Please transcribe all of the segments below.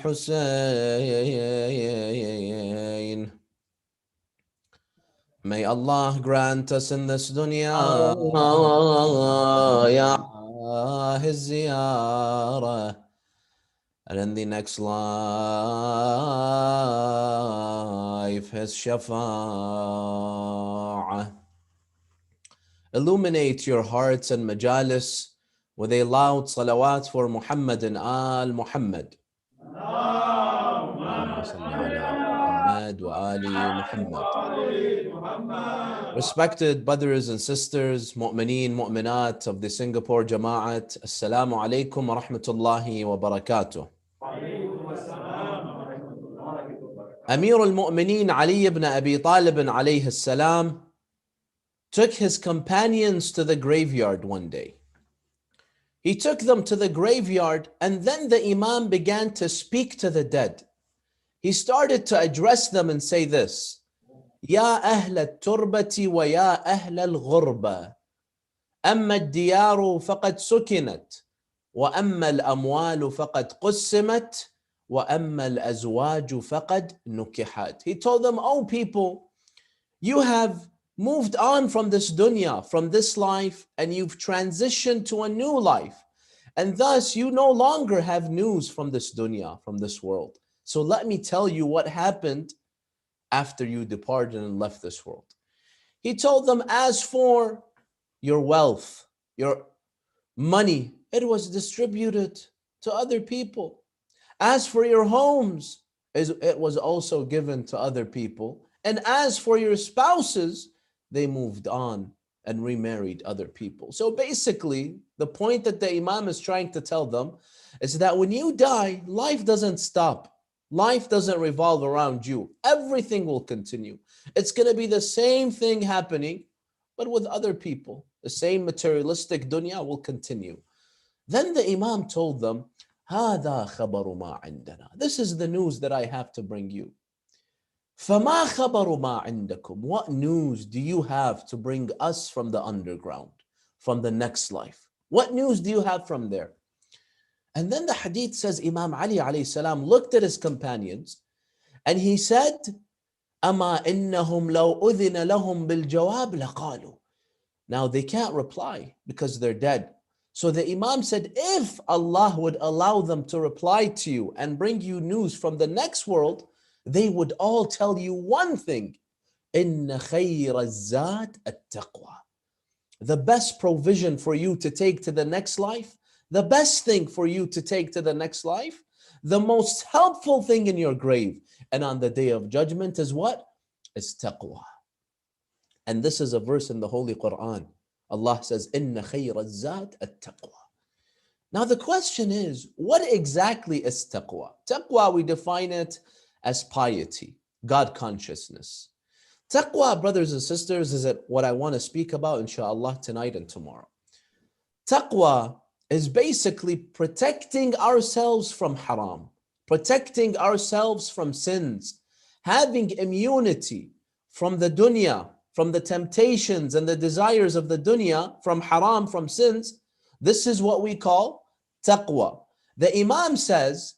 Hussein. May Allah grant us in this dunya his ziyarah, and in the next life his shafa'ah. Illuminate your hearts and majalis with a loud salawat for Muhammad and Al Muhammad. Allahumma salli ala Muhammad wa ali Muhammad. Respected brothers and sisters, mu'mineen, mu'minat of the Singapore Jama'at, Assalamu alaikum wa rahmatullahi wa barakatuh. Amir al-Mu'mineen Ali ibn Abi Talib alayhi salam took his companions to the graveyard one day. He took them to the graveyard, and then the Imam began to speak to the dead. He started to address them and say this: Ya ahl al-turbati wa ya ahl al-ghurba, amma al-diyaru faqad sukinat, wa amma al-amwalu faqad qussimat, wa amma al-azwaju faqad nukihat. He told them, oh people, you have moved on from this dunya, from this life, and you've transitioned to a new life. And thus you no longer have news from this dunya, from this world. So let me tell you what happened after you departed and left this world. He told them, as for your wealth, your money, it was distributed to other people. As for your homes, it was also given to other people. And as for your spouses, they moved on and remarried other people. So basically, the point that the Imam is trying to tell them is that when you die, life doesn't stop. Life doesn't revolve around you. Everything will continue. It's going to be the same thing happening, but with other people. The same materialistic dunya will continue. Then the Imam told them, هَذَا خَبَرُ مَا عِنْدَنَا. This is the news that I have to bring you. فَمَا خَبَرُ مَا عِنْدَكُمْ. What news do you have to bring us from the underground, from the next life? What news do you have from there? And then the hadith says Imam Ali alayhi salam looked at his companions and he said, أَمَا إِنَّهُمْ لَوْ أُذِنَ لَهُمْ بِالْجَوَابِ لَقَالُوا. Now they can't reply because they're dead. So the Imam said, if Allah would allow them to reply to you and bring you news from the next world, they would all tell you one thing: إِنَّ خَيْرَ الزَّادِ التَّقْوَى. The best provision for you to take to the next life, the best thing for you to take to the next life, the most helpful thing in your grave and on the day of judgment is what? Is taqwa. And this is a verse in the Holy Quran. Allah says, إِنَّ خَيْرَ الزَّادِ التَّقْوَى. Now the question is, what exactly is taqwa? Taqwa, we define it as piety, God consciousness. Taqwa, brothers and sisters, is what I want to speak about, inshallah, tonight and tomorrow. Taqwa is basically protecting ourselves from haram, protecting ourselves from sins, having immunity from the dunya, from the temptations and the desires of the dunya, from haram, from sins. This is what we call taqwa. The Imam says,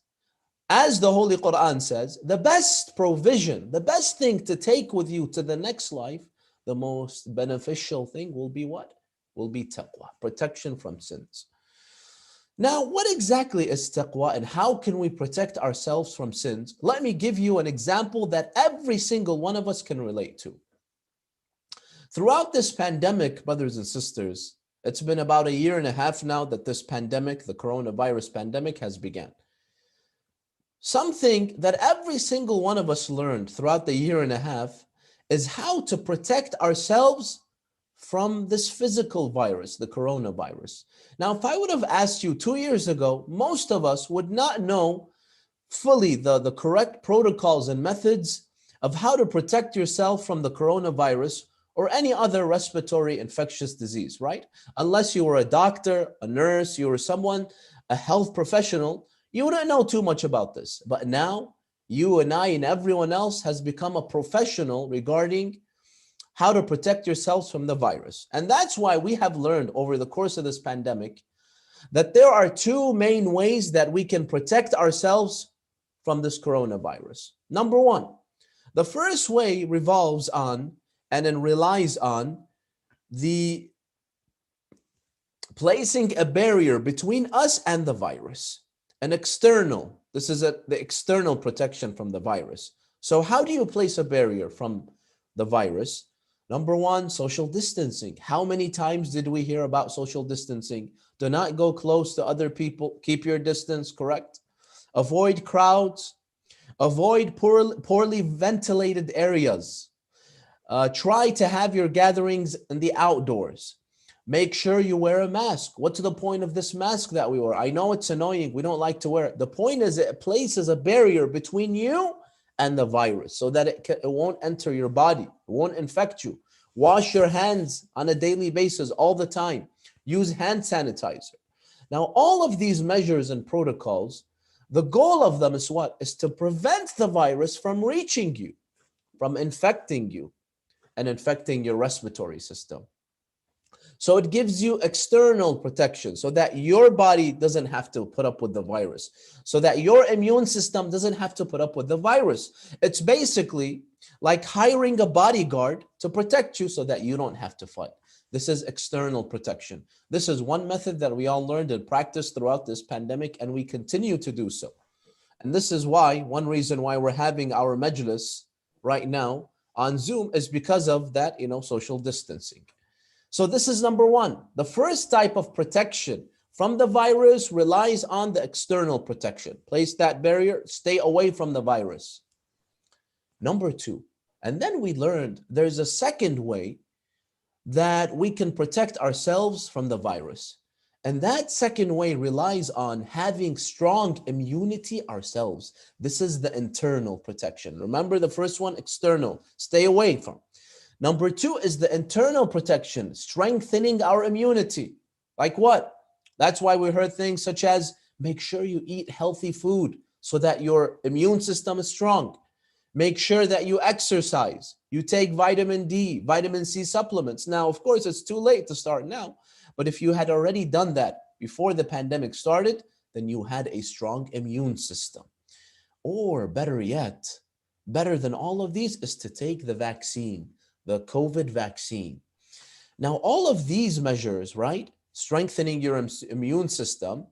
as the Holy Quran says, the best provision, the best thing to take with you to the next life, the most beneficial thing will be what? Will be taqwa, protection from sins. Now, what exactly is taqwa and how can we protect ourselves from sins? Let me give you an example that every single one of us can relate to. Throughout this pandemic, brothers and sisters, it's been about 1.5 years now that this pandemic, the coronavirus pandemic, has begun. Something that every single one of us learned throughout the 1.5 years is how to protect ourselves from this physical virus, the coronavirus. Now, if I would have asked you 2 years ago, most of us would not know fully the correct protocols and methods of how to protect yourself from the coronavirus or any other respiratory infectious disease, right? Unless you were a doctor, a nurse, you were someone, a health professional, you wouldn't know too much about this. But now, you and I and everyone else has become a professional regarding how to protect yourselves from the virus. And that's why we have learned over the course of this pandemic that there are two main ways that we can protect ourselves from this coronavirus? Number one, the first way revolves on and then relies on the placing a barrier between us and the virus, an external. This is the external protection from the virus. So how do you place a barrier from the virus? Number one, social distancing. How many times did we hear about social distancing? Do not go close to other people. Keep your distance, correct? Avoid crowds. Avoid poorly ventilated areas. Try to have your gatherings in the outdoors. Make sure you wear a mask. What's the point of this mask that we wear? I know it's annoying. We don't like to wear it. The point is it places a barrier between you and the virus so that it won't enter your body. It won't infect you. Wash your hands on a daily basis all the time. Use hand sanitizer. Now, all of these measures and protocols, the goal of them is what? Is to prevent the virus from reaching you, from infecting you and infecting your respiratory system. So it gives you external protection so that your body doesn't have to put up with the virus, so that your immune system doesn't have to put up with the virus. It's basically like hiring a bodyguard to protect you so that you don't have to fight. This is external protection. This is one method that we all learned and practiced throughout this pandemic, and we continue to do so. And this is why, one reason why we're having our majlis right now on Zoom is because of that, social distancing. So this is number one. The first type of protection from the virus relies on the external protection. Place that barrier, stay away from the virus. Number two, and then we learned there's a second way that we can protect ourselves from the virus. And that second way relies on having strong immunity ourselves. This is the internal protection. Remember the first one, external, stay away from. Number two is the internal protection, strengthening our immunity. Like what? That's why we heard things such as make sure you eat healthy food so that your immune system is strong. Make sure that you exercise. You take vitamin D, vitamin C supplements. Now, of course, it's too late to start now. But if you had already done that before the pandemic started, then you had a strong immune system. Or better yet, better than all of these is to take the vaccine, the COVID vaccine. Now, all of these measures, right? Strengthening your immune system,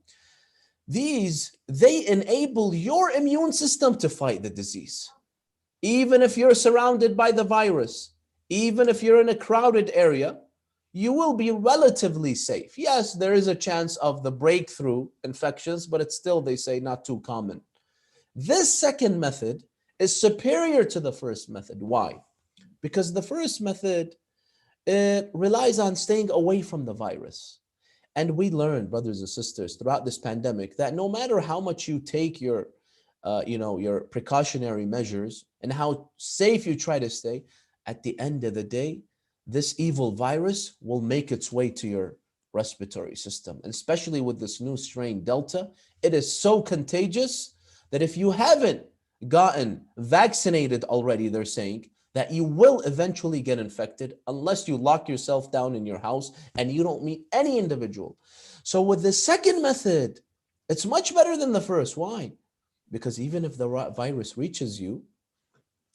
they enable your immune system to fight the disease. Even if you're surrounded by the virus, even if you're in a crowded area, you will be relatively safe. Yes, there is a chance of the breakthrough infections, but it's still, they say, not too common. This second method is superior to the first method. Why? Because the first method, it relies on staying away from the virus. And we learned, brothers and sisters, throughout this pandemic that no matter how much you take your precautionary measures and how safe you try to stay, at the end of the day, this evil virus will make its way to your respiratory system. And especially with this new strain, Delta, it is so contagious that if you haven't gotten vaccinated already, they're saying that you will eventually get infected unless you lock yourself down in your house and you don't meet any individual. So with the second method, it's much better than the first. Why? Because even if the virus reaches you,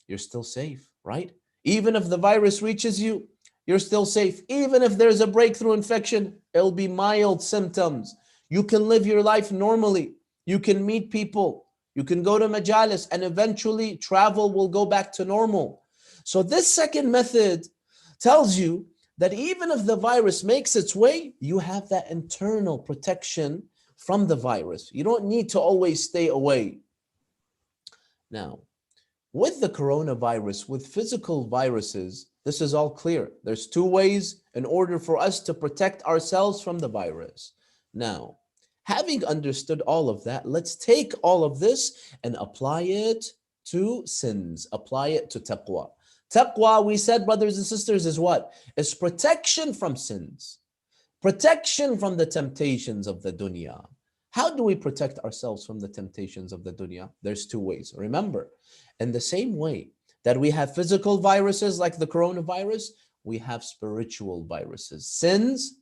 you're still safe, right? Even if the virus reaches you, you're still safe. Even if there's a breakthrough infection, it'll be mild symptoms. You can live your life normally. You can meet people. You can go to majalis, and eventually travel will go back to normal. So this second method tells you that even if the virus makes its way, you have that internal protection from the virus. You don't need to always stay away. Now, with the coronavirus, with physical viruses, this is all clear. There's two ways in order for us to protect ourselves from the virus. Now, having understood all of that, let's take all of this and apply it to sins, apply it to taqwa. Taqwa, we said, brothers and sisters, is what? Is protection from sins, protection from the temptations of the dunya. How do we protect ourselves from the temptations of the dunya? There's two ways. Remember, in the same way that we have physical viruses like the coronavirus, we have spiritual viruses. Sins,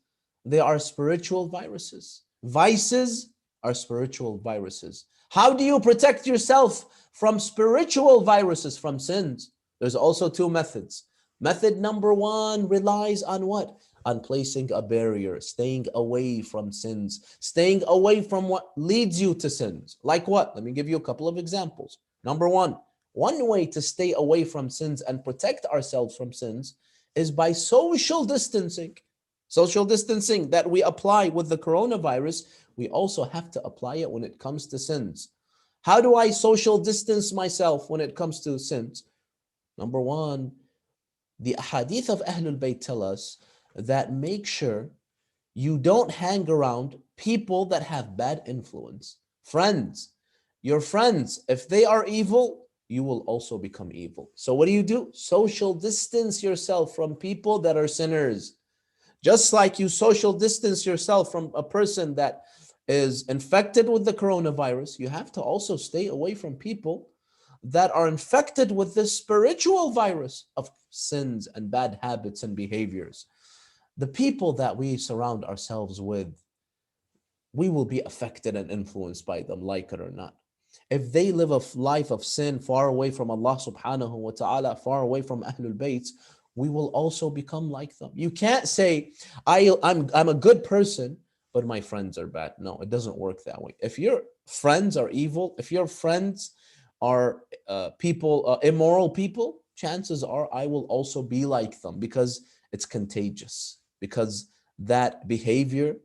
they are spiritual viruses. Vices are spiritual viruses. How do you protect yourself from spiritual viruses, from sins? There's also two methods. Method number one relies on what? On placing a barrier, staying away from sins, staying away from what leads you to sins. Like what? Let me give you a couple of examples. Number one way to stay away from sins and protect ourselves from sins is by social distancing. Social distancing that we apply with the coronavirus, we also have to apply it when it comes to sins. How do I social distance myself when it comes to sins? Number one, the hadith of Ahlul Bayt tell us that make sure you don't hang around people that have bad influence. Friends, your friends, if they are evil, you will also become evil. So what do? Social distance yourself from people that are sinners. Just like you social distance yourself from a person that is infected with the coronavirus, you have to also stay away from people that are infected with this spiritual virus of sins and bad habits and behaviors. The people that we surround ourselves with, we will be affected and influenced by them, like it or not. If they live a life of sin far away from Allah subhanahu wa ta'ala, far away from Ahlul Bayt, we will also become like them. You can't say, I'm a good person, but my friends are bad. No, it doesn't work that way. If your friends are evil, if your friends are immoral people, chances are I will also be like them, because it's contagious, because that behavior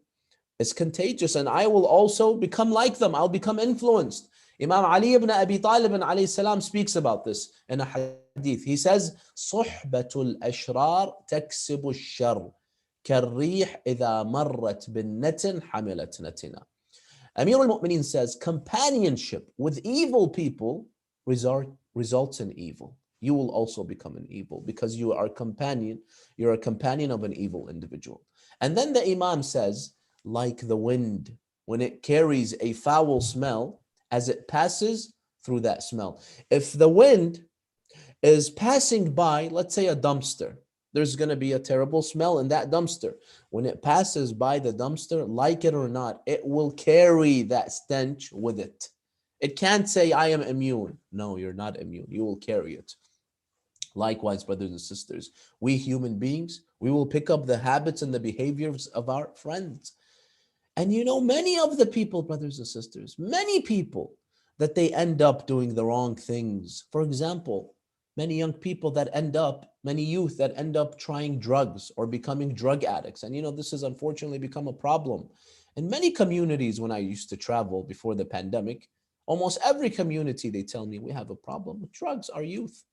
is contagious, and I will also become like them. I'll become influenced. Imam Ali ibn Abi Talib alayhi salam speaks about this in a hadith. He says, "Suhbatul ashrar taksibu ash-sharr, كالريح إذا مرت بالنتن حملت نتنا." Amir al-Mu'mineen says, companionship with evil people results in evil. You will also become an evil, because you're a companion of an evil individual. And then the Imam says, like the wind, when it carries a foul smell, as it passes through that smell. If the wind is passing by, let's say a dumpster, there's going to be a terrible smell in that dumpster. When it passes by the dumpster, like it or not, it will carry that stench with it. It can't say, I am immune. No, you're not immune. You will carry it. Likewise, brothers and sisters, we human beings, we will pick up the habits and the behaviors of our friends. And you know, many of the people, brothers and sisters, many people that they end up doing the wrong things. For example, many youth that end up trying drugs or becoming drug addicts. And you know, this has unfortunately become a problem. In many communities, when I used to travel before the pandemic, almost every community, they tell me we have a problem with drugs, our youth.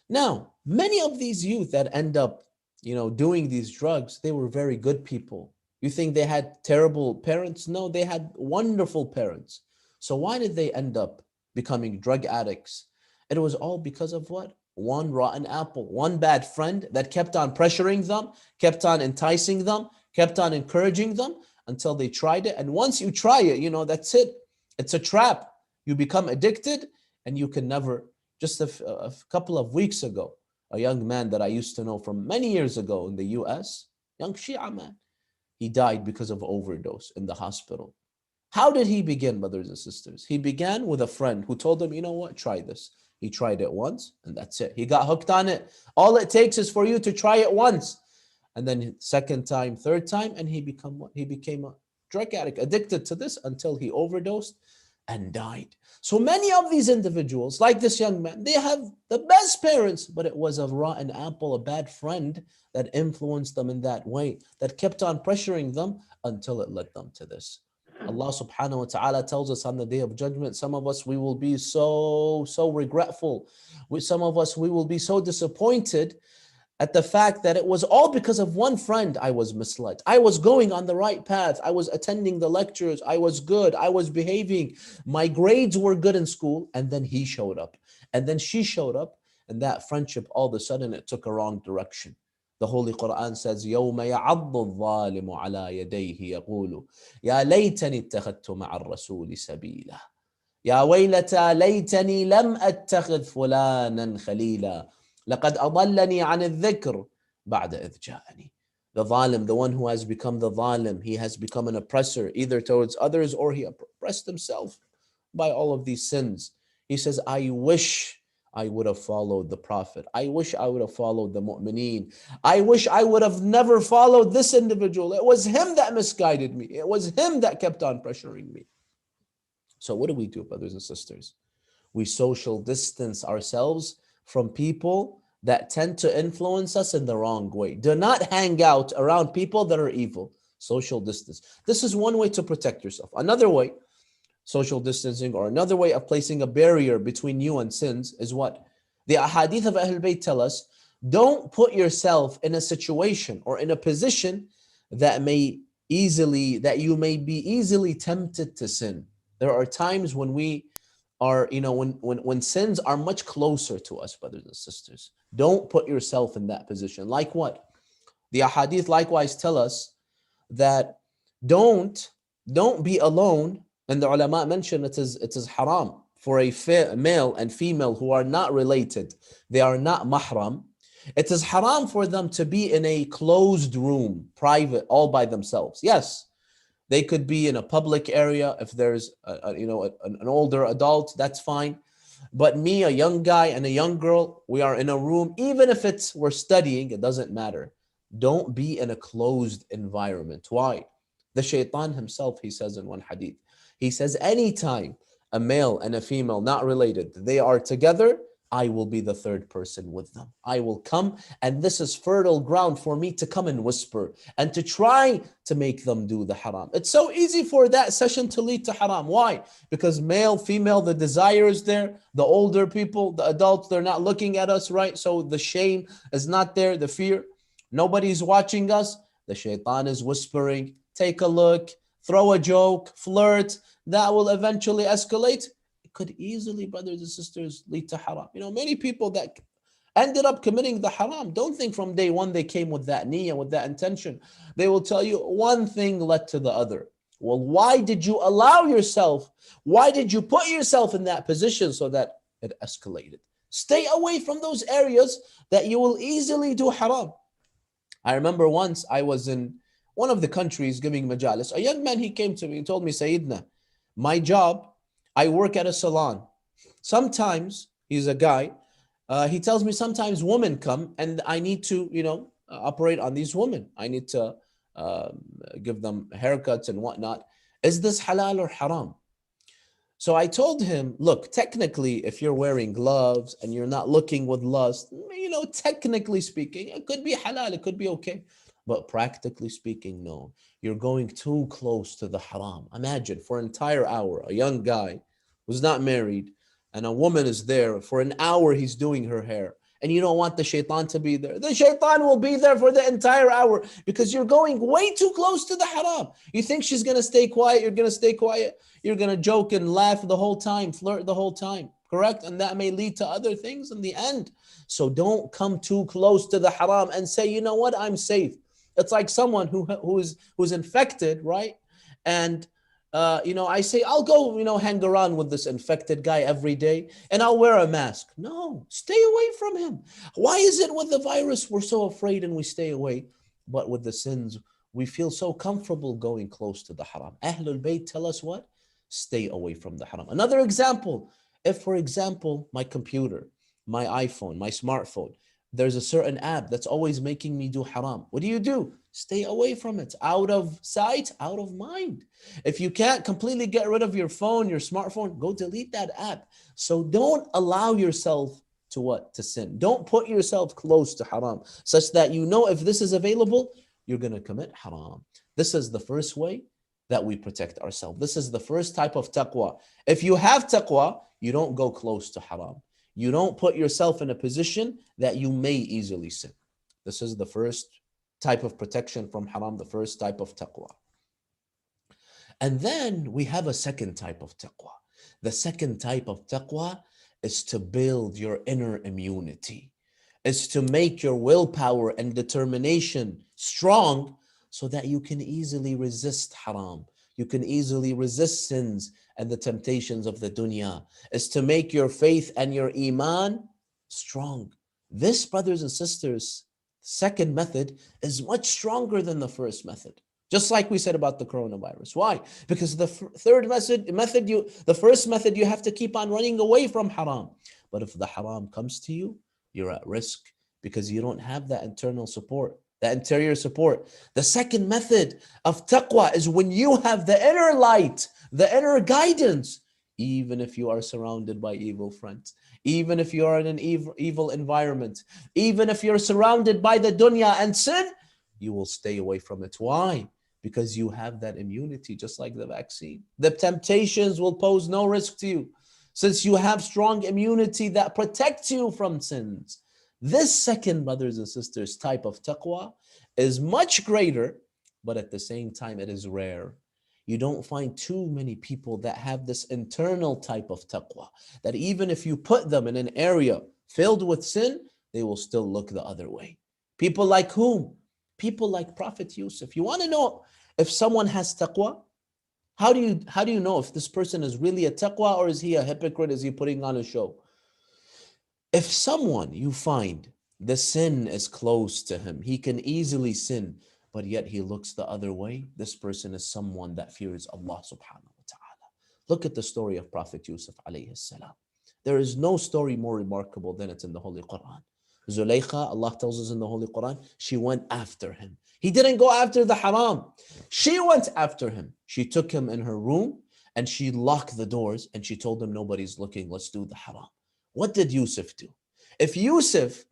Now, many of these youth that end up, doing these drugs, they were very good people. You think they had terrible parents? No, they had wonderful parents. So why did they end up becoming drug addicts? It was all because of what? One rotten apple, one bad friend that kept on pressuring them, kept on enticing them, kept on encouraging them until they tried it. And once you try it, that's it. It's a trap. You become addicted and you can never. Just a couple of weeks ago, a young man that I used to know from many years ago in the US, young Shia man, he died because of overdose in the hospital. How did he begin, brothers and sisters? He began with a friend who told him, you know what, try this. He tried it once and that's it. He got hooked on it. All it takes is for you to try it once. And then second time, third time, and he became a drug addict, addicted to this until he overdosed and died. So many of these individuals, like this young man, they have the best parents, but it was a rotten apple, a bad friend that influenced them in that way, that kept on pressuring them until it led them to this. Allah subhanahu wa ta'ala tells us on the day of judgment, some of us, we will be so regretful. Some of us, we will be so disappointed at the fact that it was all because of one friend I was misled. I was going on the right path. I was attending the lectures. I was good. I was behaving. My grades were good in school. And then he showed up. And then she showed up. And that friendship, all of a sudden, it took a wrong direction. The Holy Quran says, يَوْمَ يَعَضُّ الظَّالِمُ عَلَى يَدَيْهِ يَقُولُ يَا لَيْتَنِي اتَّخَذْتُ مَعَ الرَّسُولِ سَبِيلًا يَا وَيْلَتَى لَيْتَنِي لَمْ أَتَّخِذْ فُلَانًا خَلِيلًا لقد أضلني عن الذكر بعد إذ جاءني. The zalim, the one who has become the zalim, he has become an oppressor either towards others or he oppressed himself by all of these sins. He says, I wish I would have followed the Prophet. I wish I would have followed the mu'mineen. I wish I would have never followed this individual. It was him that misguided me. It was him that kept on pressuring me. So what do, brothers and sisters? We social distance ourselves from people that tend to influence us in the wrong way. Do not hang out around people that are evil. Social distance. This is one way to protect yourself. Another way, social distancing, or another way of placing a barrier between you and sins is what? The ahadith of Ahlul Bayt tell us, don't put yourself in a situation or in a position that you may be easily tempted to sin. There are times when we are, when sins are much closer to us, brothers and sisters. Don't put yourself in that position. Like what? The ahadith likewise tell us that don't be alone. And the ulama mention it is haram for a male and female who are not related. They are not mahram. It is haram for them to be in a closed room, private, all by themselves. Yes, they could be in a public area. If there's an older adult, that's fine. But me, a young guy and a young girl, we are in a room. Even if we're studying, it doesn't matter. Don't be in a closed environment. Why? The shaitan himself, he says in one hadith, he says, anytime a male and a female, not related, they are together, I will be the third person with them. I will come, and this is fertile ground for me to come and whisper and to try to make them do the haram. It's so easy for that session to lead to haram. Why? Because male, female, the desire is there. The older people, the adults, they're not looking at us, right? So the shame is not there, the fear. Nobody's watching us. The shaitan is whispering, take a look, throw a joke, flirt. That will eventually escalate. Could easily, brothers and sisters, lead to haram. Many people that ended up committing the haram, don't think from day one they came with that niyyah, with that intention. They will tell you one thing led to the other. Well, why did you allow yourself? Why did you put yourself in that position so that it escalated? Stay away from those areas that you will easily do haram. I remember once I was in one of the countries giving majalis. A young man, he came to me and told me, Sayyidina, my job, I work at a salon. Sometimes, he's a guy, he tells me sometimes women come and I need to, operate on these women. I need to give them haircuts and whatnot. Is this halal or haram? So I told him, look, technically, if you're wearing gloves and you're not looking with lust, technically speaking, it could be halal, it could be okay. But practically speaking, no. You're going too close to the haram. Imagine for an entire hour, a young guy who's not married and a woman is there. For an hour, he's doing her hair. And you don't want the shaitan to be there. The shaitan will be there for the entire hour because you're going way too close to the haram. You think she's going to stay quiet. You're going to stay quiet. You're going to joke and laugh the whole time, flirt the whole time. Correct? And that may lead to other things in the end. So don't come too close to the haram and say, you know what, I'm safe. It's like someone who's infected, right? And I say, I'll go, hang around with this infected guy every day and I'll wear a mask. No, stay away from him. Why is it with the virus we're so afraid and we stay away? But with the sins, we feel so comfortable going close to the haram. Ahlul Bayt tell us what? Stay away from the haram. Another example, if for example, my computer, my iPhone, my smartphone, there's a certain app that's always making me do haram. What do? Stay away from it. Out of sight, out of mind. If you can't completely get rid of your phone, your smartphone, go delete that app. So don't allow yourself to sin. Don't put yourself close to haram, such that if this is available, you're going to commit haram. This is the first way that we protect ourselves. This is the first type of taqwa. If you have taqwa, you don't go close to haram. You don't put yourself in a position that you may easily sin. This is the first type of protection from haram, the first type of taqwa. And then we have a second type of taqwa. The second type of taqwa is to build your inner immunity, is to make your willpower and determination strong so that you can easily resist haram. You can easily resist sins and the temptations of the dunya, is to make your faith and your iman strong. This, brothers and sisters, Second method is much stronger than the first method. Just like we said about the coronavirus. Why? Because the third the first method, you have to keep on running away from haram. But if the haram comes to you, you're at risk because you don't have that internal support, that interior support. The second method of taqwa is when you have the inner light, the inner guidance, even if you are surrounded by evil friends, even if you are in an evil environment, even if you're surrounded by the dunya and sin, you will stay away from it. Why? Because you have that immunity, just like the vaccine. The temptations will pose no risk to you, since you have strong immunity that protects you from sins. This second, brothers and sisters, type of taqwa is much greater, but at the same time, it is rare. You don't find too many people that have this internal type of taqwa, that even if you put them in an area filled with sin, they will still look the other way. People like whom? People like Prophet Yusuf. You want to know if someone has taqwa? How do you know if this person is really a taqwa, or is he a hypocrite? Is he putting on a show? If someone you find the sin is close to him, he can easily sin, but yet he looks the other way, this person is someone that fears Allah subhanahu wa ta'ala. Look at the story of Prophet Yusuf alayhi salam. There is no story more remarkable than it's in the Holy Quran. Zulaykha, Allah tells us in the Holy Quran, she went after him. He didn't go after the haram. She went after him. She took him in her room and she locked the doors and she told him, nobody's looking, let's do the haram. What did Yusuf do? If Yusuf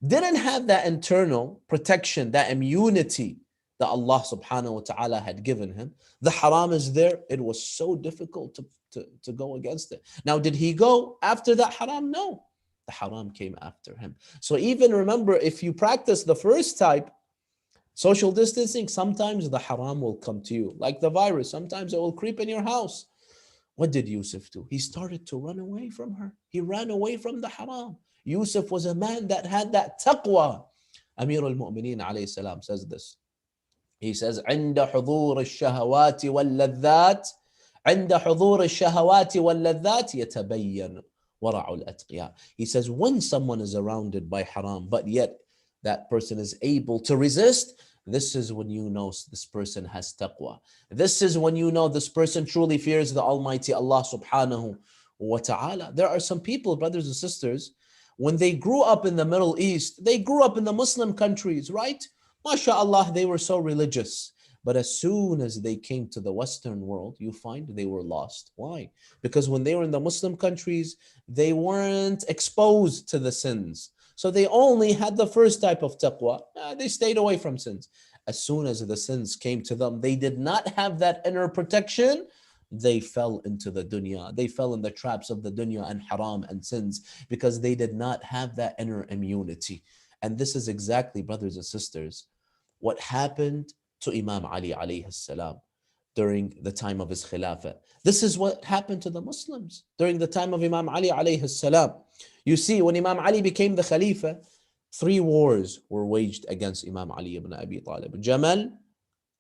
didn't have that internal protection, that immunity that Allah subhanahu wa ta'ala had given him, the haram is there. It was so difficult to go against it. Now, did he go after that haram? No. The haram came after him. So even remember, if you practice the first type, social distancing, sometimes the haram will come to you. Like the virus, sometimes it will creep in your house. What did Yusuf do? He started to run away from her. He ran away from the haram. Yusuf was a man that had that taqwa. Amir al-Mu'mineen alayhi salam says this. He says, عند حضور الشهوات واللذات عند حضور الشهوات واللذات يتبين ورع الأتقياء. He says, when someone is surrounded by haram, but yet that person is able to resist, this is when you know this person has taqwa. This is when you know this person truly fears the Almighty Allah subhanahu wa ta'ala. There are some people, brothers and sisters, when they grew up in the Middle East, they grew up in the Muslim countries, right? MashaAllah, they were so religious. But as soon as they came to the Western world, you find they were lost. Why? Because when they were in the Muslim countries, they weren't exposed to the sins. So they only had the first type of taqwa. They stayed away from sins. As soon as the sins came to them, they did not have that inner protection. They fell into the dunya. They fell in the traps of the dunya and haram and sins because they did not have that inner immunity. And this is exactly, brothers and sisters, what happened to Imam Ali alayhi salam during the time of his khilafah. This is what happened to the Muslims during the time of Imam Ali alayhi salam. You see, when Imam Ali became the Khalifa, 3 wars were waged against Imam Ali ibn Abi Talib. Jamal,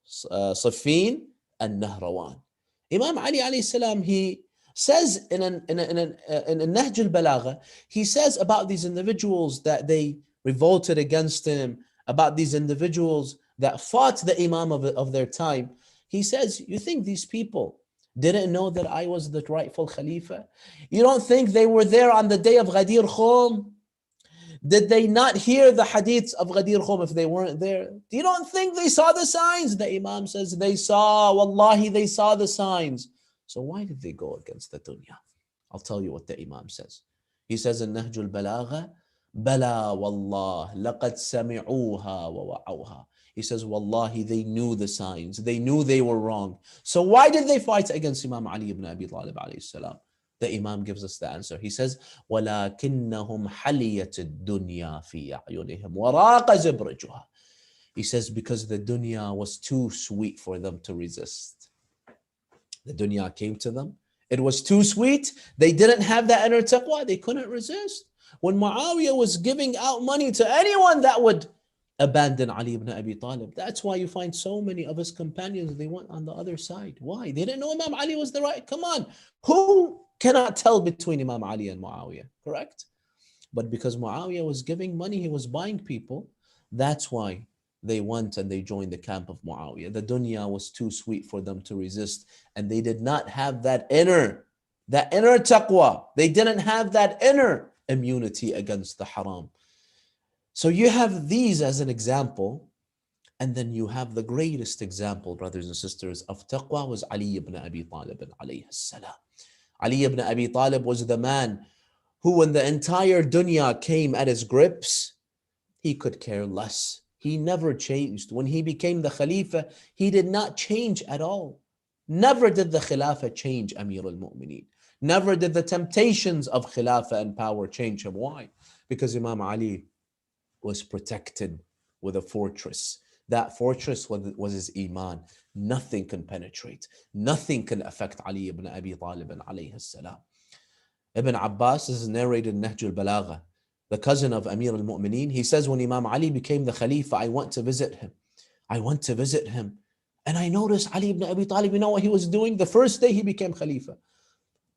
Siffin, and Nahrawan. Imam Ali alayhi salam, he says in Nahj al-Balagha, he says about these individuals that they revolted against him, about these individuals that fought the Imam of their time. He says, you think these people didn't know that I was the rightful Khalifa? You don't think they were there on the day of Ghadir Khum? Did they not hear the hadiths of Ghadir Khum if they weren't there? You don't think they saw the signs? The Imam says they saw, wallahi, they saw the signs. So why did they go against the dunya? I'll tell you what the Imam says. He says in Nahj al-Balagha, Bala wallah, laqad sami'uha wa wa'awha. He says, wallahi, they knew the signs. They knew they were wrong. So why did they fight against Imam Ali ibn Abi Talib alayhi salam? The Imam gives us the answer. He says, وَلَكِنَّهُمْ حَلِيَةِ الدُّنْيَا فِي أَعْيُنِهِمْ وَرَاقَ زِبْرِجُهَا. He says, because the dunya was too sweet for them to resist. The dunya came to them. It was too sweet. They didn't have that inner taqwa. They couldn't resist. When Muawiyah was giving out money to anyone that would abandon Ali ibn Abi Talib, that's why you find so many of his companions, they went on the other side. Why? They didn't know Imam Ali was the right. Come on. Who cannot tell between Imam Ali and Muawiyah? Correct? But because Muawiyah was giving money, he was buying people. That's why they went and they joined the camp of Muawiyah. The dunya was too sweet for them to resist, and they did not have that inner taqwa. They didn't have that inner immunity against the haram. So you have these as an example, and then you have the greatest example, brothers and sisters, of taqwa was Ali ibn Abi Talib alayhi salam. Ali ibn Abi Talib was the man who, when the entire dunya came at his grips, he could care less. He never changed. When he became the Khalifa, he did not change at all. Never did the Khilafah change Amir al-Mu'mineen. Never did the temptations of Khilafah and power change him. Why? Because Imam Ali was protected with a fortress. That fortress was his Iman. Nothing can penetrate. Nothing can affect Ali ibn Abi Talib alayhi salam. Ibn Abbas is narrated in Nahj al-Balagha, the cousin of Amir al-Mu'mineen. He says, when Imam Ali became the Khalifa, I went to visit him. And I noticed Ali ibn Abi Talib, you know what he was doing? The first day he became Khalifa,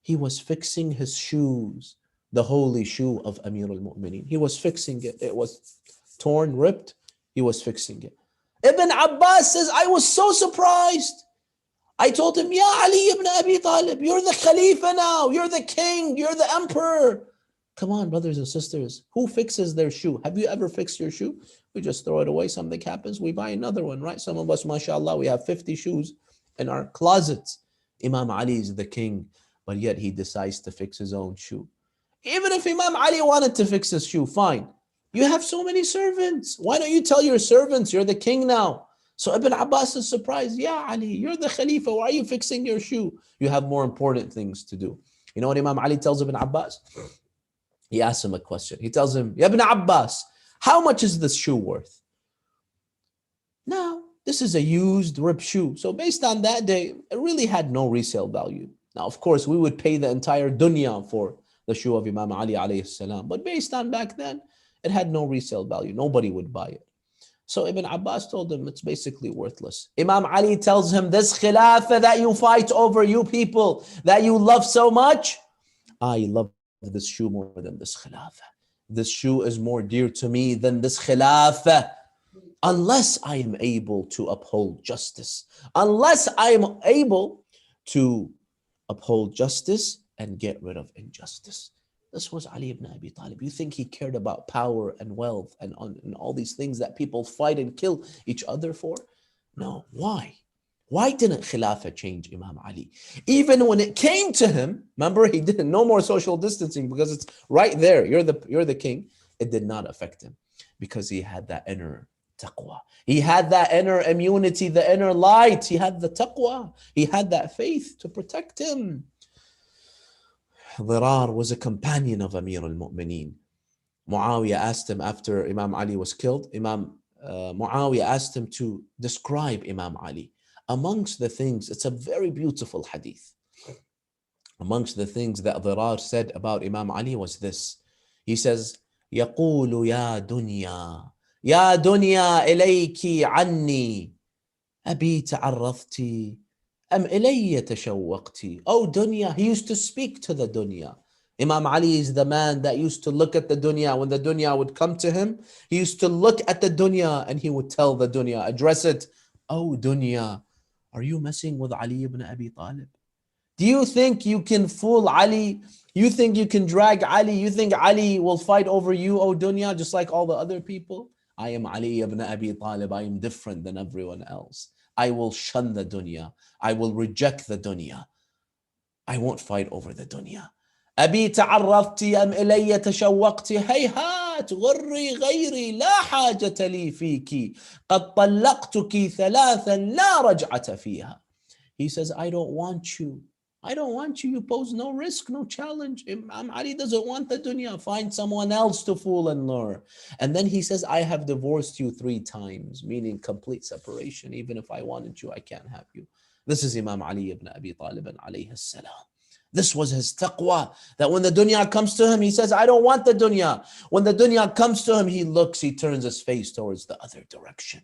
he was fixing his shoes, the holy shoe of Amir al-Mu'mineen. He was fixing it. It was torn, ripped. He was fixing it. Ibn Abbas says, I was so surprised. I told him, Ya Ali ibn Abi Talib, you're the Khalifa now. You're the king. You're the emperor. Come on, brothers and sisters. Who fixes their shoe? Have you ever fixed your shoe? We just throw it away. Something happens. We buy another one, right? Some of us, mashallah, we have 50 shoes in our closets. Imam Ali is the king, but yet he decides to fix his own shoe. Even if Imam Ali wanted to fix his shoe, fine. You have so many servants. Why don't you tell your servants you're the king now? So Ibn Abbas is surprised. Yeah, Ali, you're the Khalifa. Why are you fixing your shoe? You have more important things to do. You know what Imam Ali tells Ibn Abbas? He asks him a question. He tells him, Ya Ibn Abbas, how much is this shoe worth? Now, this is a used, ripped shoe. So based on that day, it really had no resale value. Now, of course, we would pay the entire dunya for the shoe of Imam Ali alayhi salam. But based on back then, it had no resale value. Nobody would buy it. So Ibn Abbas told him it's basically worthless. Imam Ali tells him, this khilafah that you fight over, you people, that you love so much, I love this shoe more than this khilafah. This shoe is more dear to me than this khilafah. Unless I am able to uphold justice. Unless I am able to uphold justice and get rid of injustice. This was Ali ibn Abi Talib. You think he cared about power and wealth and all these things that people fight and kill each other for? No. Why? Why didn't Khilafah change Imam Ali? Even when it came to him, remember, he didn't, no more social distancing because it's right there. You're the king. It did not affect him because he had that inner taqwa. He had that inner immunity, the inner light. He had the taqwa. He had that faith to protect him. Dhirar was a companion of Amir al-Mu'mineen. Muawiyah asked him after Imam Ali was killed, Muawiyah asked him to describe Imam Ali. Amongst the things, it's a very beautiful hadith. Amongst the things that Dhirar said about Imam Ali was this. He says, يقول يا دنيا يا دنيا إليك عني أبي تعرضتي أم إلي تشوقتي. Oh dunya, he used to speak to the dunya. Imam Ali is the man that used to look at the dunya. When the dunya would come to him, he used to look at the dunya and he would tell the dunya, address it, oh dunya, are you messing with Ali ibn Abi Talib? Do you think you can fool Ali? You think you can drag Ali? You think Ali will fight over you, oh dunya, just like all the other people? I am Ali ibn Abi Talib. I am different than everyone else. I will shun the dunya. I will reject the dunya. I won't fight over the dunya. أبي تعرضتي أم إلي تشوقتي هيهات غري غيري لا حاجة لي فيك قد طلقتك ثلاثا لا رجعة فيها. He says, I don't want you. I don't want you. You pose no risk, no challenge. Imam Ali doesn't want the dunya. Find someone else to fool and lure. And then he says, I have divorced you 3 times, meaning complete separation. Even if I wanted you, I can't have you. This is Imam Ali ibn Abi Talib alayhi salam. This was his taqwa, that when the dunya comes to him, he says, I don't want the dunya. When the dunya comes to him, he looks, he turns his face towards the other direction.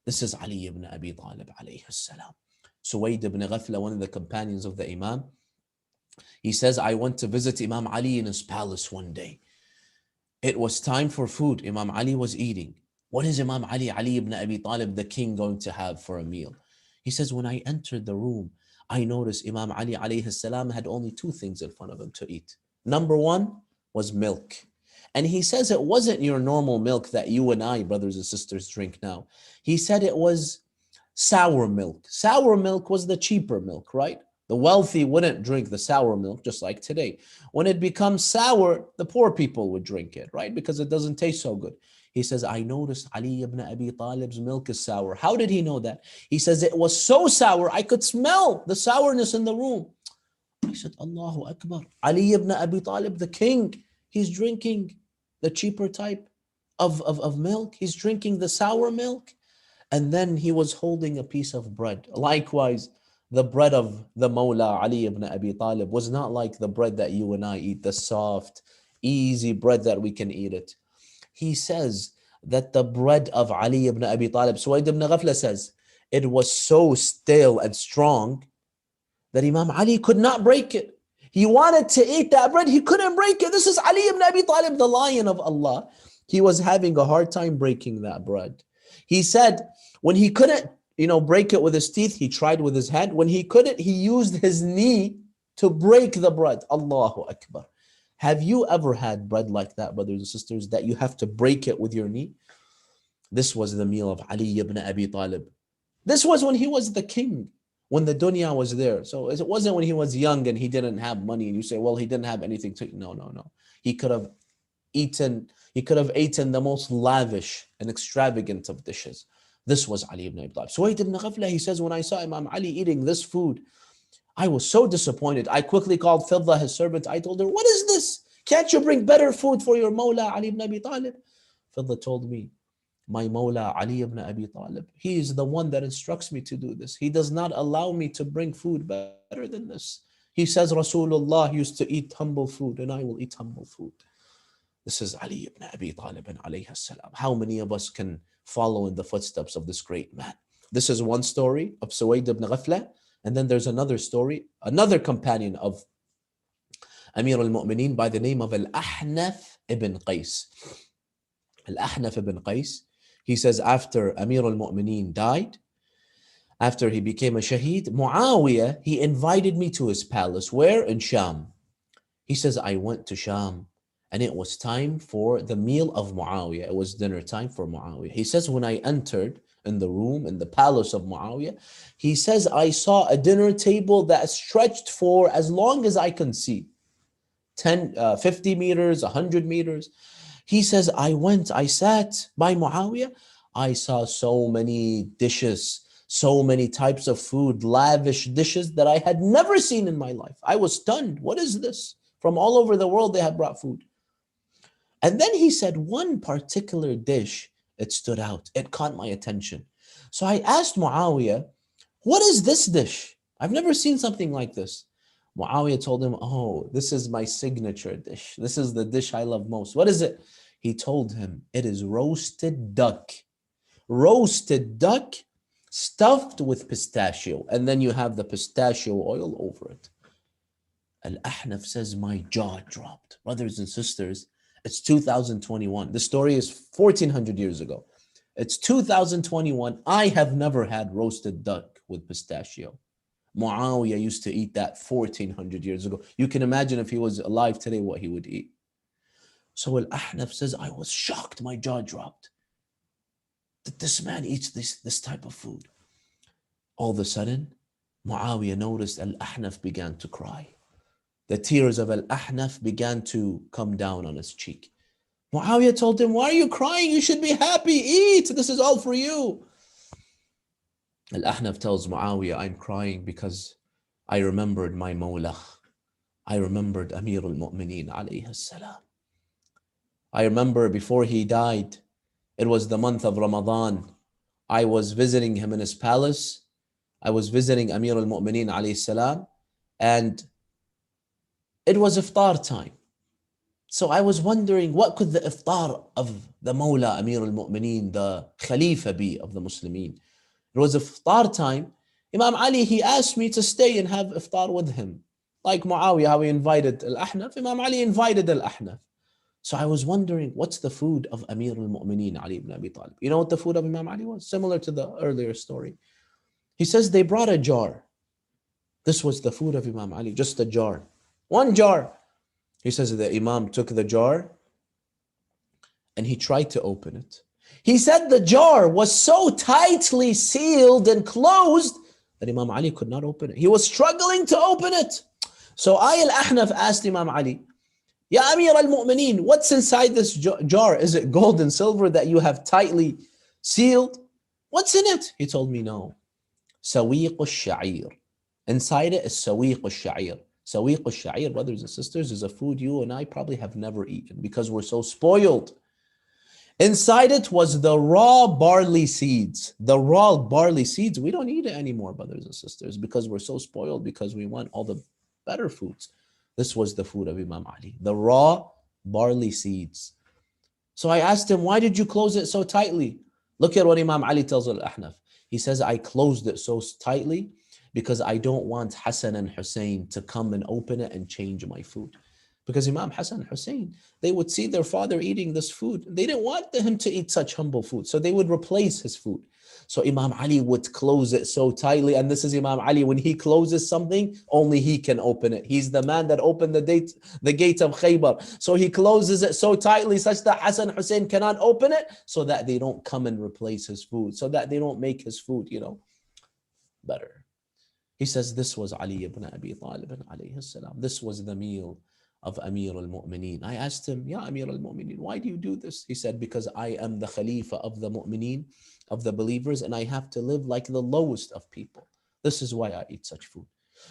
This is Ali ibn Abi Talib alayhi salam. Suwayd ibn Ghafla, one of the companions of the Imam, he says, I went to visit Imam Ali in his palace one day. It was time for food. Imam Ali was eating. What is Imam Ali ibn Abi Talib, the king, going to have for a meal? He says, when I entered the room, I noticed Imam Ali alayhi salam had only two things in front of him to eat. Number one was milk. And he says it wasn't your normal milk that you and I, brothers and sisters, drink now. He said it was sour milk. Sour milk was the cheaper milk, right? The wealthy wouldn't drink the sour milk, just like today. When it becomes sour, the poor people would drink it, right? Because it doesn't taste so good. He says, I noticed Ali ibn Abi Talib's milk is sour. How did he know that? He says, it was so sour, I could smell the sourness in the room. I said, Allahu Akbar. Ali ibn Abi Talib, the king, he's drinking the cheaper type of milk. He's drinking the sour milk. And then he was holding a piece of bread. Likewise, the bread of the Mawla Ali ibn Abi Talib was not like the bread that you and I eat, the soft, easy bread that we can eat it. He says that the bread of Ali ibn Abi Talib, Suwaid ibn Ghafla says, it was so stale and strong that Imam Ali could not break it. He wanted to eat that bread, he couldn't break it. This is Ali ibn Abi Talib, the lion of Allah. He was having a hard time breaking that bread. He said when he couldn't, break it with his teeth, he tried with his hand. When he couldn't, he used his knee to break the bread. Allahu Akbar. Have you ever had bread like that, brothers and sisters, that you have to break it with your knee? This was the meal of Ali ibn Abi Talib. This was when he was the king, when the dunya was there. So it wasn't when he was young and he didn't have money and you say, well, he didn't have anything to eat. No. He could have eaten the most lavish and extravagant of dishes. This was Ali ibn Abi Talib. Suwaid ibn Ghafla, he says, when I saw Imam Ali eating this food, I was so disappointed. I quickly called Fidda, his servant. I told her, what is this? Can't you bring better food for your Mawla Ali ibn Abi Talib? Fidda told me, my Mawla Ali ibn Abi Talib, he is the one that instructs me to do this. He does not allow me to bring food better than this. He says Rasulullah used to eat humble food and I will eat humble food. This is Ali ibn Abi Talib alayhi salam. How many of us can follow in the footsteps of this great man? This is one story of Suwaid ibn Ghafla. And then there's another story, another companion of Amir al-Mu'mineen by the name of Al-Ahnaf ibn Qais. Al-Ahnaf ibn Qais, he says after Amir al-Mu'mineen died, after he became a shaheed, Muawiyah, he invited me to his palace. Where? In Sham. He says, I went to Sham and it was time for the meal of Muawiyah. It was dinner time for Muawiyah. He says, when I entered in the room, in the palace of Muawiyah, he says, I saw a dinner table that stretched for as long as I can see. 50 meters, 100 meters. He says, I sat by Muawiyah. I saw so many dishes, so many types of food, lavish dishes that I had never seen in my life. I was stunned. What is this? From all over the world, they had brought food. And then he said, one particular dish, it stood out. It caught my attention. So I asked Muawiyah, what is this dish? I've never seen something like this. Muawiyah told him, oh, this is my signature dish. This is the dish I love most. What is it? He told him, it is roasted duck. Roasted duck stuffed with pistachio. And then you have the pistachio oil over it. Al-Ahnaf says, my jaw dropped. Brothers and sisters, it's 2021. The story is 1400 years ago. It's 2021. I have never had roasted duck with pistachio. Muawiyah used to eat that 1400 years ago. You can imagine if he was alive today, what he would eat. So Al-Ahnaf says, I was shocked. My jaw dropped. That this man eats this type of food. All of a sudden, Muawiyah noticed Al-Ahnaf began to cry. The tears of Al-Ahnaf began to come down on his cheek. Muawiyah told him, why are you crying? You should be happy. Eat. This is all for you. Al-Ahnaf tells Muawiyah, I'm crying because I remembered my Mawla. I remembered Amir al-Mu'mineen alayhi salam. I remember before he died, it was the month of Ramadan. I was visiting him in his palace. I was visiting Amir al-Mu'mineen alayhi salam, and it was iftar time. So I was wondering, what could the iftar of the Mawla Amir al-Mu'mineen, the Khalifa be of the Muslimin? It was iftar time. Imam Ali, he asked me to stay and have iftar with him. Like Muawiyah, how he invited Al-Ahnaf, Imam Ali invited Al-Ahnaf. So I was wondering, what's the food of Amir al-Mu'mineen Ali ibn Abi Talib? You know what the food of Imam Ali was? Similar to the earlier story. He says they brought a jar. This was the food of Imam Ali, just a jar. One jar. He says the Imam took the jar and he tried to open it. He said the jar was so tightly sealed and closed that Imam Ali could not open it. He was struggling to open it. So I al-Ahnaf asked Imam Ali, Ya Amir al-Mu'mineen, what's inside this jar? Is it gold and silver that you have tightly sealed? What's in it? He told me, no. Sawiq al-Sha'ir. Inside it is Sawiq al-Sha'ir. Sawiq al-Sha'ir, brothers and sisters, is a food you and I probably have never eaten because we're so spoiled. Inside it was the raw barley seeds. The raw barley seeds, we don't eat it anymore, brothers and sisters, because we're so spoiled, because we want all the better foods. This was the food of Imam Ali, the raw barley seeds. So I asked him, why did you close it so tightly? Look at what Imam Ali tells Al-Ahnaf. He says, I closed it so tightly because I don't want Hassan and Hussein to come and open it and change my food. Because Imam Hassan and Hussein, they would see their father eating this food. They didn't want him to eat such humble food. So they would replace his food. So Imam Ali would close it so tightly. And this is Imam Ali. When he closes something, only he can open it. He's the man that opened the gate of Khaybar. So he closes it so tightly such that Hassan and Hussein cannot open it, so that they don't come and replace his food, so that they don't make his food, better. He says this was Ali ibn Abi Talib alayhi salam. This was the meal of Amir al-Mu'mineen. I asked him, Ya Amir al-Mu'mineen, why do you do this? He said, because I am the Khalifa of the Mu'mineen, of the believers, and I have to live like the lowest of people. This is why I eat such food.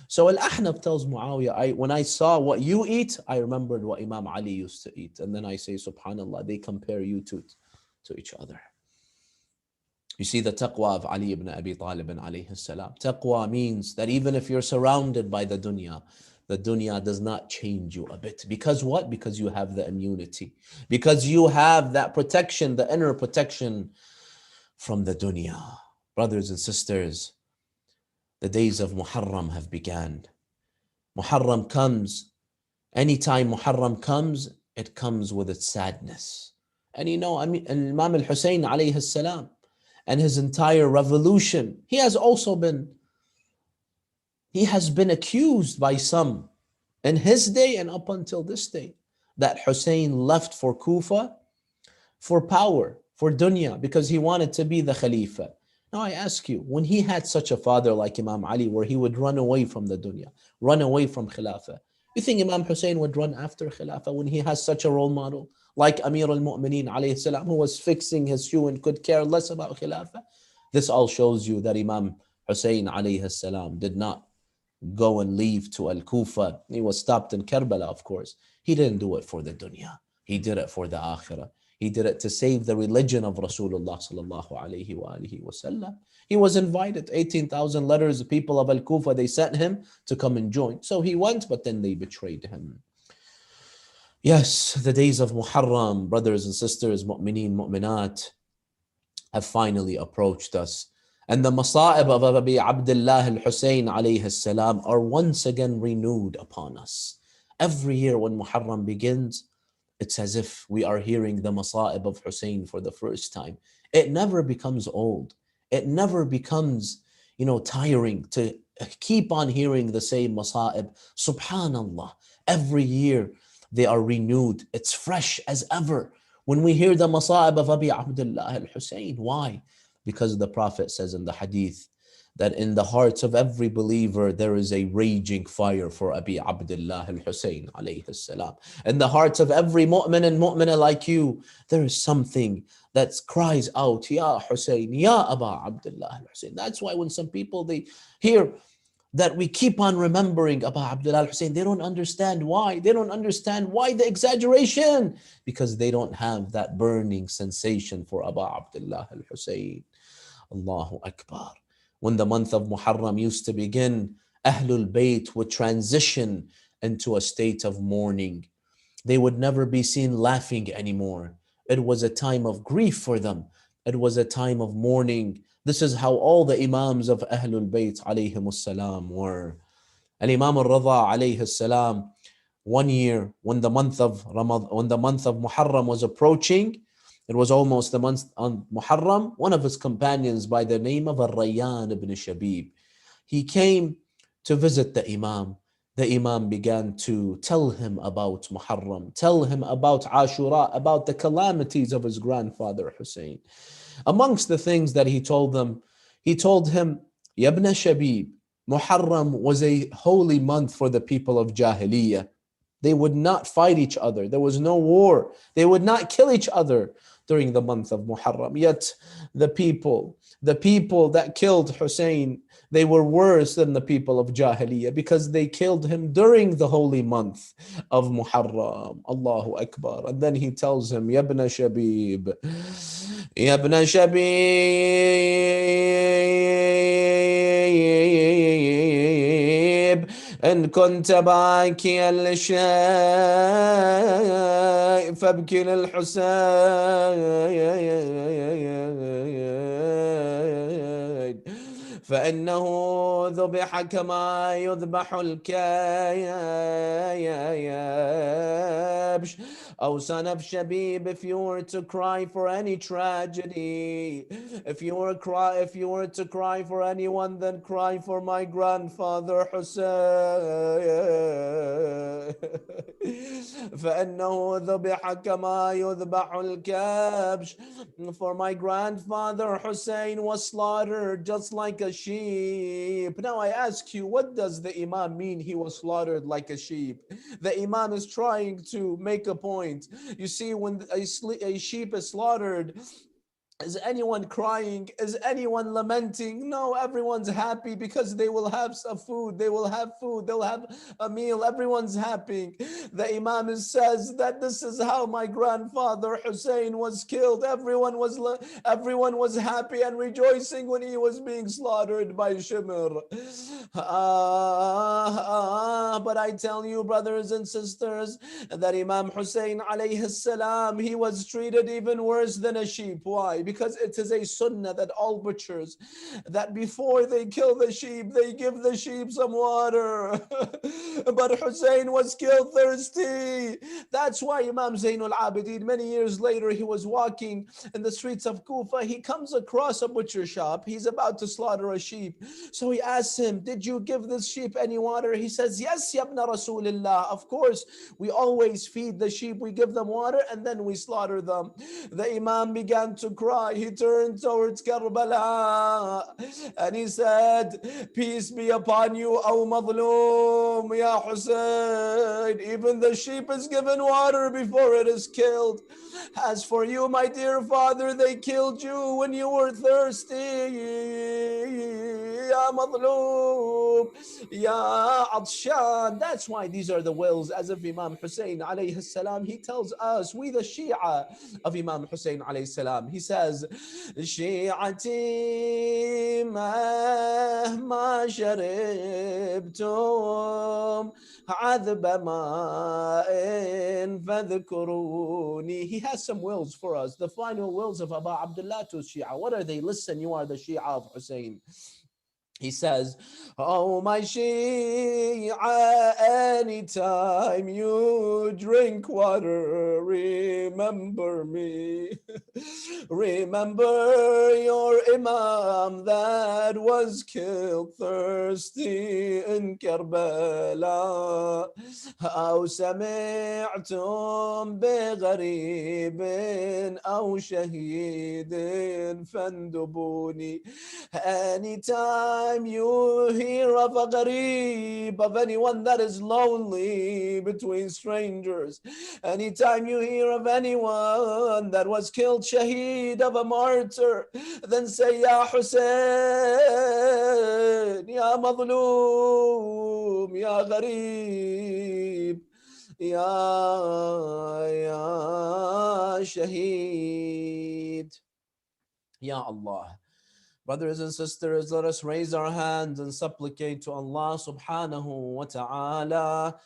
So Al-Ahnaf tells Muawiyah, when I saw what you eat, I remembered what Imam Ali used to eat. And then I say, subhanallah, they compare you to each other. You see the taqwa of Ali ibn Abi Talib alayhi salam. Taqwa means that even if you're surrounded by the dunya does not change you a bit. Because what? Because you have the immunity. Because you have that protection, the inner protection from the dunya. Brothers and sisters, the days of Muharram have begun. Muharram comes. Anytime Muharram comes, it comes with its sadness. And Imam al-Hussein alayhi salam and his entire revolution, he has been accused by some in his day and up until this day that Hussein left for Kufa for power, for dunya, because he wanted to be the Khalifa. Now I ask you, when he had such a father like Imam Ali, where he would run away from the dunya, run away from Khilafah, you think Imam Hussein would run after Khilafah when he has such a role model like Amir al-Mu'mineen alayhi salam, who was fixing his shoe and could care less about Khilafah? This all shows you that Imam Hussein alayhi salam did not go and leave to Al-Kufa. He was stopped in Karbala, of course. He didn't do it for the dunya. He did it for the akhirah. He did it to save the religion of Rasulullah sallallahu alayhi wa alihi wasallam. He was invited. 18,000 letters, the people of Al-Kufa, they sent him to come and join. So he went, but then they betrayed him. Yes, the days of Muharram, brothers and sisters, mu'mineen, mu'minat, have finally approached us. And the masa'ib of Abi Abdullah al-Hussein alayhi salam are once again renewed upon us. Every year when Muharram begins, it's as if we are hearing the masa'ib of Hussein for the first time. It never becomes old. It never becomes, tiring to keep on hearing the same masa'ib. Subhanallah, every year they are renewed. It's fresh as ever when we hear the masa'ib of Abi Abdullah al-Hussein. Why? Because the Prophet says in the hadith that in the hearts of every believer there is a raging fire for Abi Abdullah al-Hussein alayhi salam. In the hearts of every mu'min and mu'minah like you, there is something that cries out, Ya Hussein, Ya Aba Abdullah al-Hussein. That's why when some people, they hear that we keep on remembering Abu Abdullah al-Hussein, they don't understand why. They don't understand why the exaggeration, because they don't have that burning sensation for Abu Abdullah al-Hussein. Allahu Akbar. When the month of Muharram used to begin, Ahlul Bayt would transition into a state of mourning. They would never be seen laughing anymore. It was a time of grief for them. It was a time of mourning. This is how all the Imams of Ahlul Bayt alayhimus salam were. And Imam al-Radha alayhi salam, One year, when the month of Muharram was approaching, it was almost the month on Muharram. One of his companions by the name of Al-Rayyan ibn Shabib, he came to visit the Imam. The Imam began to tell him about Muharram, tell him about Ashura, about the calamities of his grandfather Hussein. Amongst the things that he told them, he told him, Ya ibn Shabib, Muharram was a holy month for the people of Jahiliyyah. They would not fight each other. There was no war. They would not kill each other during the month of Muharram. Yet the people that killed Hussein, they were worse than the people of Jahiliyyah because they killed him during the holy month of Muharram. Allahu Akbar. And then he tells him, Ya ibn Shabib, Ya ibn Shabib, إن كنت باكيا للشيء فابكي للحسين فإنه ذبح كما يذبح الكبش. Oh, son of Shabib, if you were to cry for any tragedy, if you were to cry for anyone, then cry for my grandfather Hussein. فإنه ذبح كما يذبح الكبش. For my grandfather Hussein was slaughtered just like a sheep. Now I ask you, what does the Imam mean he was slaughtered like a sheep? The Imam is trying to make a point. You see, when a sheep is slaughtered, is anyone crying? Is anyone lamenting? No, everyone's happy because they will have some food. They will have food. They'll have a meal. Everyone's happy. The Imam says that this is how my grandfather Hussein was killed. Everyone was happy and rejoicing when he was being slaughtered by Shimr. But I tell you, brothers and sisters, that Imam Hussein alayhi salam, he was treated even worse than a sheep. Why? Because it is a sunnah that all butchers, that before they kill the sheep, they give the sheep some water. But Hussein was killed thirsty. That's why Imam Zainul Abidin, many years later, he was walking in the streets of Kufa. He comes across a butcher shop. He's about to slaughter a sheep. So he asks him, did you give this sheep any water? He says, yes, Yabna Rasulillah. Of course, we always feed the sheep. We give them water and then we slaughter them. The Imam began to cry. He turned towards Karbala and he said, peace be upon you, O Madloom, Ya Hussein. Even the sheep is given water before it is killed. As for you, my dear father, they killed you when you were thirsty. Ya Madloom, Ya Atshan. That's why these are the wills, as of Imam Hussein alayhi salam. He tells us, we the Shia of Imam Hussein alayhi salam, he says, شيعتي مهما شربتم عذب ماء فاذكروني. He has some wills for us, the final wills of Aba Abdullah to Shia. What are they? Listen, you are the Shia of Hussein. He says, oh my Shia, anytime you drink water, remember me. Remember your Imam that was killed thirsty in Karbala. أو سمعتم بغريب أو شهيد فاندبوني. Anytime you hear of a gharib, of anyone that is lonely between strangers, anytime you hear of anyone that was killed shaheed, of a martyr, then say, Ya Hussein, Ya Madloom, Ya gharib, Ya shaheed. Ya Allah. Brothers and sisters, let us raise our hands and supplicate to Allah subhanahu wa ta'ala.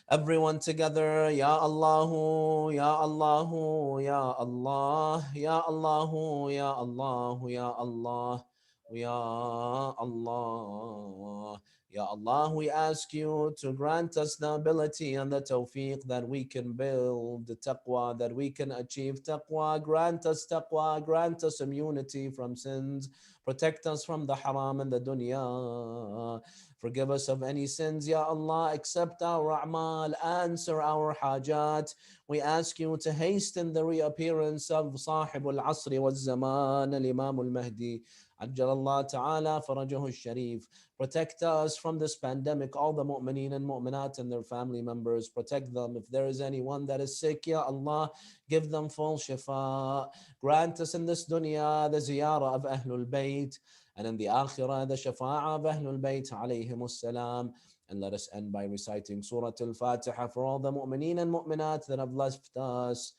Everyone together, Ya Allahu, Ya Allahu, Ya Allah, Ya Allahu, Ya Allah, Ya Allah, Ya Allah. Ya Allah, we ask you to grant us the ability and the tawfiq that we can build the taqwa, that we can achieve taqwa. Grant us taqwa, grant us immunity from sins, protect us from the haram and the dunya. Forgive us of any sins, Ya Allah. Accept our a'mal, answer our hajat. We ask you to hasten the reappearance of Sahib al-Asri wal-Zaman, al-Imam al-Mahdi. Ajjal Allah Ta'ala farajahu al-Sharif. Protect us from this pandemic, all the mu'mineen and mu'minat and their family members. Protect them. If there is anyone that is sick, Ya Allah, give them full shifa. Grant us in this dunya the ziyarah of Ahlul Bayt, and in the akhirah the shafa'ah of Ahlul Bayt alayhim salam. And let us end by reciting Surah Al-Fatiha for all the mu'mineen and mu'minat that have left us.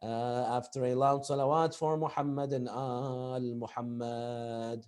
After a loud salawat for Muhammad and Al Muhammad.